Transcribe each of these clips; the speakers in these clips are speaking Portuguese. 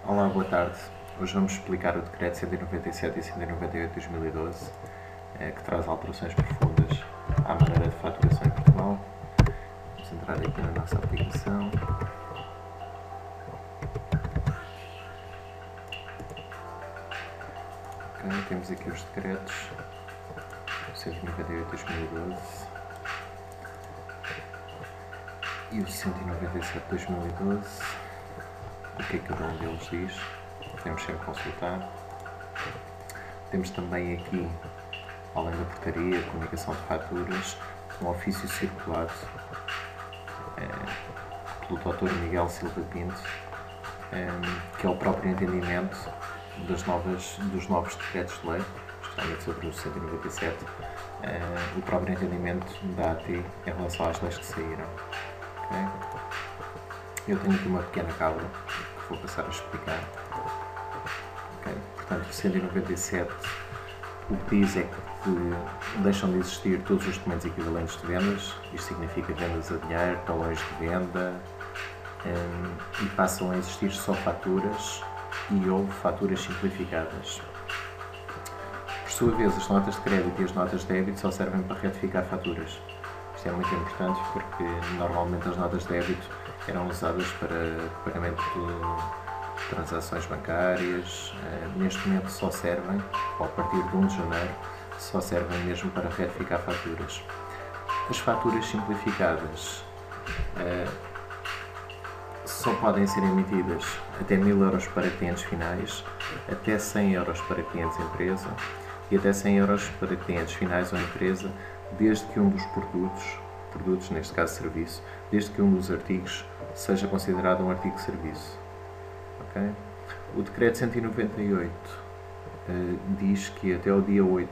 Olá, boa tarde. Hoje vamos explicar o Decreto 197 e 198 de 2012, que traz alterações profundas à maneira de faturação em Portugal. Vamos entrar aqui na nossa aplicação. Okay, temos aqui os decretos 198 de 2012 e o 197 de 2012. O que é que cada um deles diz? Podemos sempre consultar. Temos também aqui, além da portaria, comunicação de faturas, um ofício circulado pelo Dr. Miguel Silva Pinto, que é o próprio entendimento dos novos decretos de lei, especialmente sobre o 197, o próprio entendimento da AT em relação às leis que saíram. Okay? Eu tenho aqui uma pequena cábula que vou passar a explicar. Okay? Portanto, o 197, o que diz é que deixam de existir todos os documentos equivalentes de vendas. Isto significa vendas a dinheiro, talões de venda, e passam a existir só faturas ou faturas simplificadas. Por sua vez, as notas de crédito e as notas de débito só servem para retificar faturas. Isto é muito importante porque normalmente as notas de débito eram usadas para pagamento de transações bancárias. Neste momento só servem, ou a partir de 1 de janeiro, só servem mesmo para retificar faturas. As faturas simplificadas só podem ser emitidas até 1000 euros para clientes finais, até 100 euros para clientes empresa e até 100 euros para clientes finais ou empresa, desde que um dos produtos, neste caso serviço, desde que um dos artigos seja considerado um artigo de serviço. Okay? O Decreto 198 diz que até o dia 8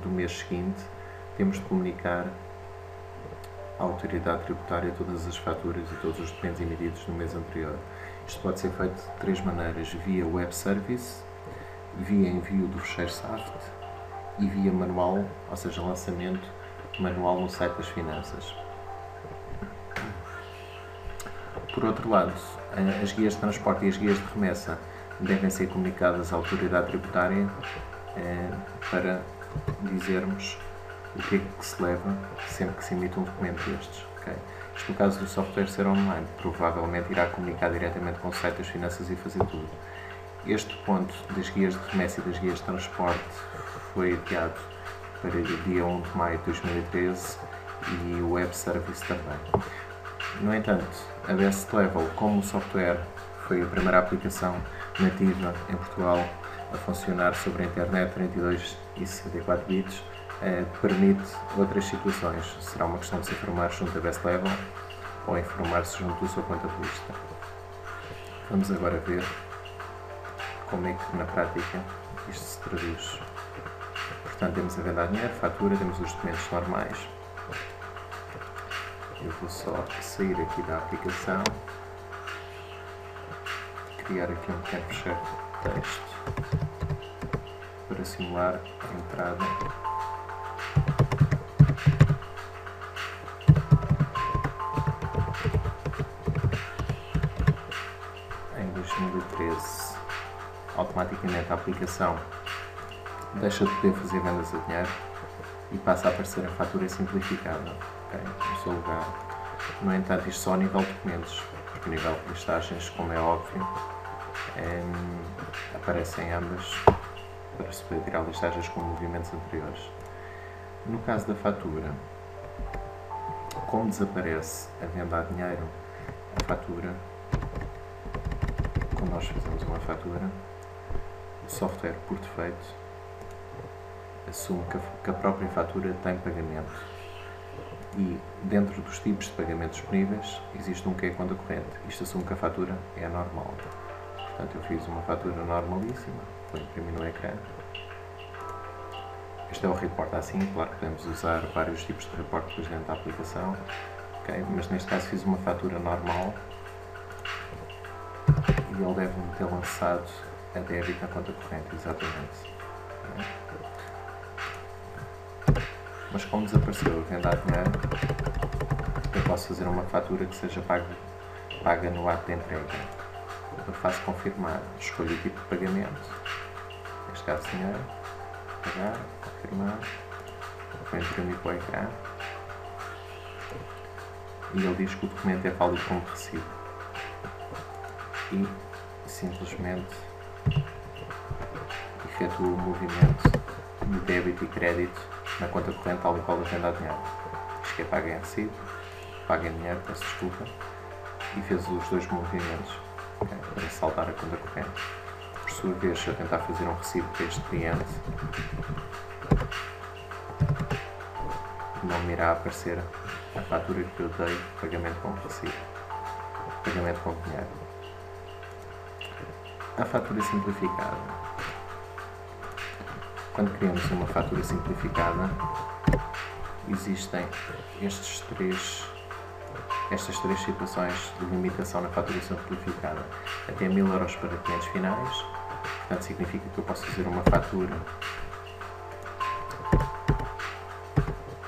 do mês seguinte temos de comunicar à autoridade tributária todas as faturas e todos os documentos emitidos no mês anterior. Isto pode ser feito de 3 maneiras: via web service, via envio do fecheiro SAFT e via manual, ou seja, lançamento manual no site das finanças. Por outro lado, as guias de transporte e as guias de remessa devem ser comunicadas à autoridade tributária para dizermos o que é que se leva sempre que se emite um documento destes. Okay? Isto no caso do software ser online, provavelmente irá comunicar diretamente com o site das finanças e fazer tudo. Este ponto das guias de remessa e das guias de transporte foi adiado para o dia 1 de maio de 2013 e o web service também. No entanto, a Best Level, como o software foi a primeira aplicação nativa em Portugal a funcionar sobre a internet 32 e 64 bits, permite outras situações. Será uma questão de se informar junto à Best Level ou informar-se junto do seu contabilista. Vamos agora ver como é que na prática isto se traduz. Portanto, temos a venda a dinheiro, fatura, temos os documentos normais. Eu vou só sair aqui da aplicação, criar aqui um pequeno fecheiro de texto para simular a entrada em 2013. Automaticamente a aplicação deixa de poder fazer vendas a dinheiro e passa a aparecer a fatura simplificada, okay, no seu lugar. No entanto, isto só a nível de documentos, porque a nível de listagens, como é óbvio, aparecem ambas para se poder tirar listagens com movimentos anteriores. No caso da fatura, como desaparece a venda a dinheiro, a fatura, quando nós fazemos uma fatura, o software, por defeito, assume que a própria fatura tem pagamento e dentro dos tipos de pagamentos disponíveis existe um que é conta corrente. Isto assume que a fatura é normal. Portanto, eu fiz uma fatura normalíssima, vou imprimir no ecrã. Este é o report assim, claro que podemos usar vários tipos de report depois dentro da aplicação, okay? Mas neste caso fiz uma fatura normal e ele deve-me ter lançado a débito na conta corrente, exatamente. Okay? Mas como desapareceu a venda a dinheiro, eu posso fazer uma fatura que seja paga no ato de entrega. eu faço confirmar, escolho o tipo de pagamento, neste caso dinheiro, pagar, confirmar, vou imprimir para o ecrã e ele diz que o documento é válido como recibo e simplesmente efetuo o movimento de débito e crédito na conta corrente tal e qual eu tenho dado dinheiro. Diz que é paga em recibo, paga em dinheiro, peço desculpa, e fez os dois movimentos, okay, para saltar a conta corrente. Por sua vez, se eu tentar fazer um recibo para este cliente, não me irá aparecer a fatura que eu dei de pagamento com recibo, pagamento com dinheiro. A fatura simplificada. Quando criamos uma fatura simplificada, existem estas três situações de limitação na fatura simplificada. Até 1000 euros para clientes finais, portanto significa que eu posso fazer uma fatura,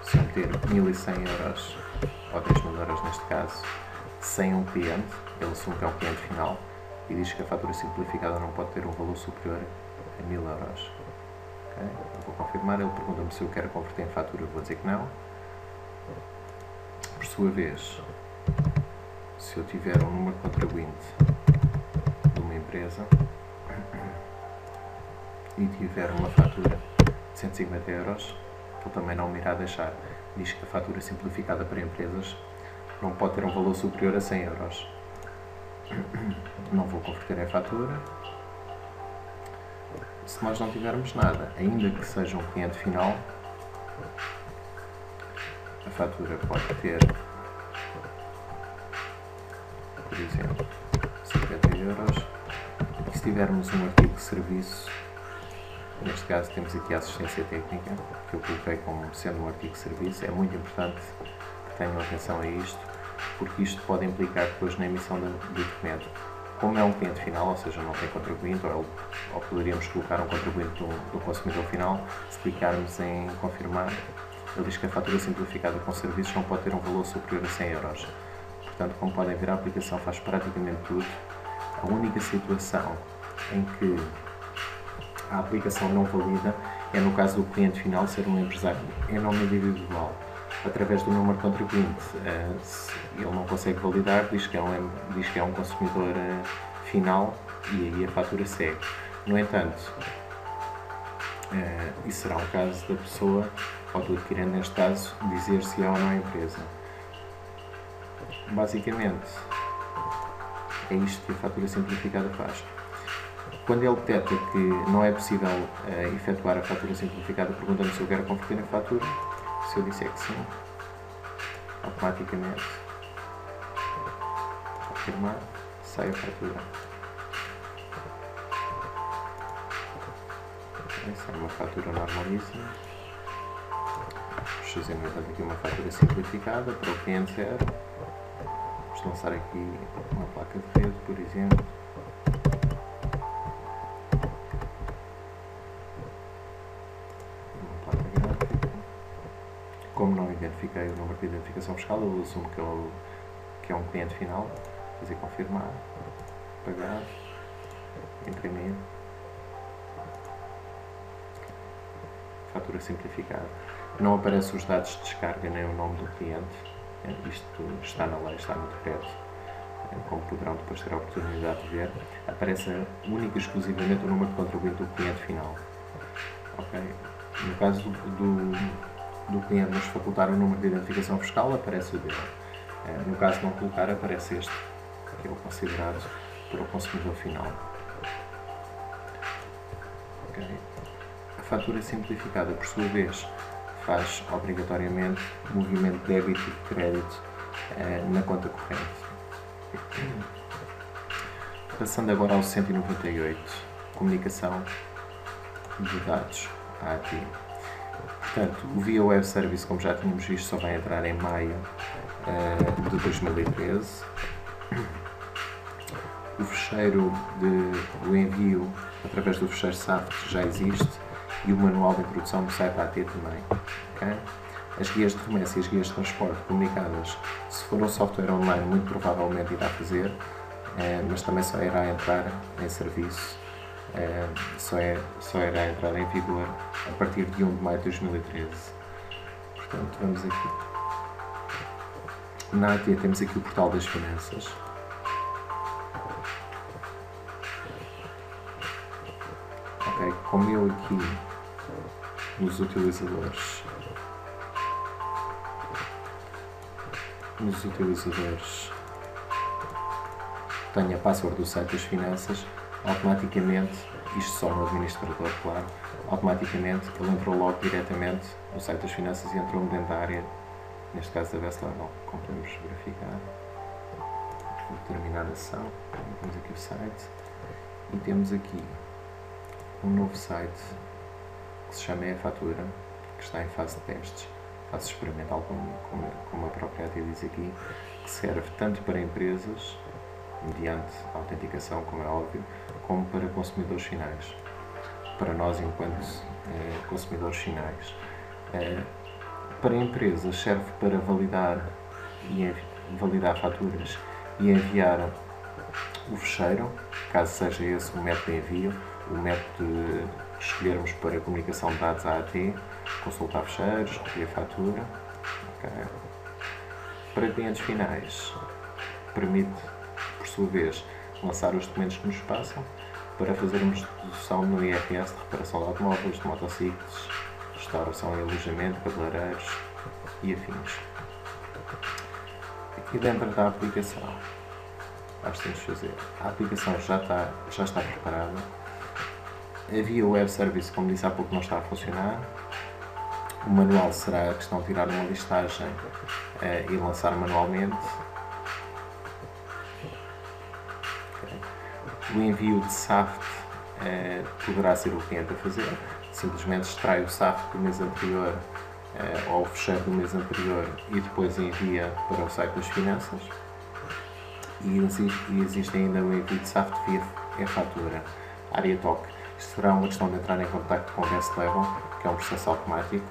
se eu meter 1100 euros, ou 3000 euros neste caso, sem um cliente, ele assume que é um cliente final, e diz que a fatura simplificada não pode ter um valor superior a 1000 euros. Okay? Eu vou confirmar, ele pergunta-me se eu quero converter em fatura, eu vou dizer que não. Por sua vez, se eu tiver um número de contribuinte de uma empresa e tiver uma fatura de 150 euros, ele também não me irá deixar. Diz que a fatura simplificada para empresas não pode ter um valor superior a 100 euros. Não vou converter em fatura. Se nós não tivermos nada, ainda que seja um cliente final, a fatura pode ter, por exemplo, 50 euros. E se tivermos um artigo de serviço, neste caso temos aqui a assistência técnica, que eu coloquei como sendo um artigo de serviço, é muito importante que tenham atenção a isto, porque isto pode implicar depois na emissão do documento. Como é um cliente final, ou seja, não tem contribuinte, ou poderíamos colocar um contribuinte do consumidor final, se clicarmos em confirmar, ele diz que a fatura simplificada com serviços não pode ter um valor superior a 100 euros. Portanto, como podem ver, a aplicação faz praticamente tudo. A única situação em que a aplicação não valida é no caso do cliente final ser um empresário em nome individual. Através do número de contribuinte, se ele não consegue validar, diz que é um consumidor final e aí a fatura segue. No entanto, isso será um caso da pessoa, ou do adquirente neste caso, dizer se é ou não a empresa. Basicamente, é isto que a fatura simplificada faz. Quando ele detecta que não é possível efetuar a fatura simplificada, pergunta-me se eu quero converter em fatura. Se eu disser que sim, automaticamente, confirmar, sai a fatura. Essa é uma fatura normalíssima. Vamos fazer, no entanto, aqui uma fatura simplificada para o cliente 0. Vamos lançar aqui uma placa de rede, por exemplo. Como não identifiquei o número de identificação fiscal, eu assumo que é um cliente final. Fazer confirmar, pagar, imprimir, fatura simplificada. Não aparecem os dados de descarga nem o nome do cliente. Isto está na lei, está no decreto. Como poderão depois ter a oportunidade de ver, aparece única e exclusivamente o número de contribuinte do cliente final. Okay? No caso do cliente nos facultar o número de identificação fiscal, aparece o dele. No caso de não colocar, aparece este, que é o considerado para o consumidor final. Okay. A fatura simplificada, por sua vez, faz obrigatoriamente movimento de débito e de crédito na conta corrente. Passando agora ao 198, comunicação de dados AT. Portanto, o Via Web Service, como já tínhamos visto, só vai entrar em maio de 2013. O fecheiro do envio através do fecheiro SAFT já existe e o manual de introdução do site AT também. Okay? As guias de remessa e as guias de transporte comunicadas, se for um software online, muito provavelmente irá fazer. mas também só irá entrar em serviço, só irá entrar em vigor a partir de 1 de maio de 2013. Portanto, vamos aqui. Na AT temos aqui o portal das finanças. Ok, como eu aqui nos utilizadores tenho a password do site das finanças, automaticamente, isto só no administrador, claro, automaticamente ele entrou logo diretamente no site das finanças e entrou dentro da área, neste caso da Best Level, como podemos verificar. Vou terminar a sessão, temos aqui o site e temos aqui um novo site que se chama E-Fatura, que está em fase de testes, fase experimental, como a própria AT diz aqui, que serve tanto para empresas, mediante a autenticação, como é óbvio, como para consumidores finais. Para nós, enquanto consumidores finais. Para empresas serve para validar faturas e enviar o fecheiro, caso seja esse o método de envio, o método que escolhermos para a comunicação de dados à AT, consultar fecheiros, recolher fatura. Okay. Para clientes finais, permite, por sua vez, lançar os documentos que nos passam para fazermos dedução no IRS de reparação de automóveis, de motociclos, restauração e alojamento, cabeleireiros e afins. Aqui dentro da aplicação, basta fazer. A aplicação já está preparada. Havia o web service, como disse há pouco, não está a funcionar. O manual será a questão de tirar uma listagem e lançar manualmente. Okay. O envio de SAFT poderá ser o cliente a fazer. Simplesmente extrai o SAFT do mês anterior ou o fecheiro do mês anterior e depois envia para o site das finanças. E existe ainda o envio de SAFT via e-fatura. Área TOC. Isto será uma questão de entrar em contacto com o Best Level, que é um processo automático.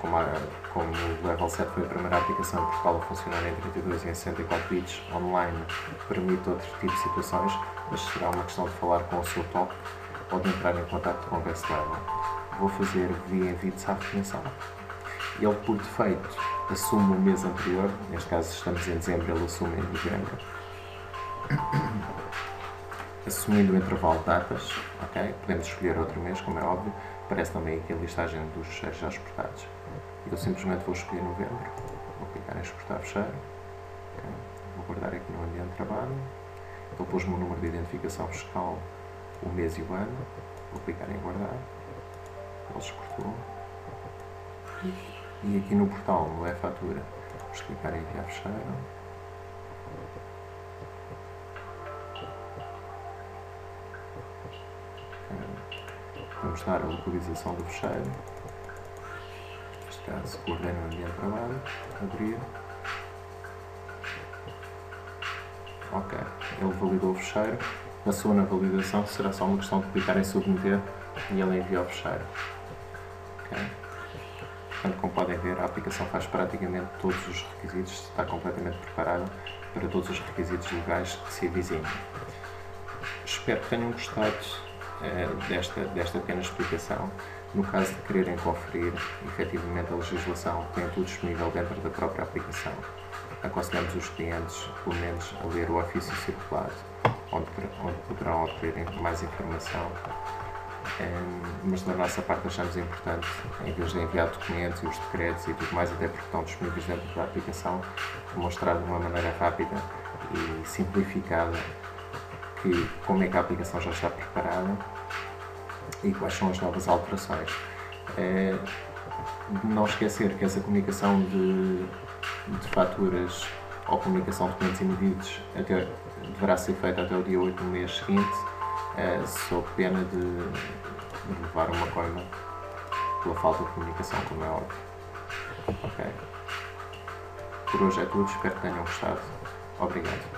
Como o Level 7 foi a primeira aplicação em Portugal a funcionar em 32 e em 64 bits online, permite outro tipo de situações, mas será uma questão de falar com o seu TOC ou de entrar em contacto com o Best Level. Vou fazer via envio de SAFT mensal. Ele, por defeito, assume o mês anterior, neste caso estamos em dezembro, ele assume em novembro. Assumindo o intervalo de datas, okay? Podemos escolher outro mês, como é óbvio. Aparece também aqui a listagem dos fecheiros já exportados. Eu simplesmente vou escolher novembro, vou clicar em exportar fecheiro, okay? Vou guardar aqui no ambiente de trabalho. Ele pôs-me o número de identificação fiscal, o mês e o ano, vou clicar em guardar, ele exportou. E aqui no portal, no E-Fatura, vamos clicar em enviar fecheiro. Vamos dar a localização do fecheiro. Neste caso, guardei no ambiente de trabalho. Abrir. Ok. Ele validou o fecheiro. Passou na validação. Será só uma questão de clicar em submeter e ele envia o fecheiro. Ok. Portanto, como podem ver, a aplicação faz praticamente todos os requisitos. Está completamente preparada para todos os requisitos legais que se avizinham. Espero que tenham gostado desta pequena explicação. No caso de quererem conferir efetivamente a legislação, tem tudo disponível dentro da própria aplicação. Aconselhamos os clientes, pelo menos, a ler o ofício circulado, onde poderão obter mais informação. Mas da nossa parte achamos importante, em vez de enviar documentos e os decretos e tudo mais, até porque estão disponíveis dentro da aplicação, demonstrar de uma maneira rápida e simplificada como é que a aplicação já está preparada e quais são as novas alterações. Não esquecer que essa comunicação de faturas ou comunicação de documentos emitidos deverá ser feita até o dia 8 do mês seguinte, sob pena de levar uma coima pela falta de comunicação, como é óbvio. Okay. Por hoje é tudo, espero que tenham gostado. Obrigado.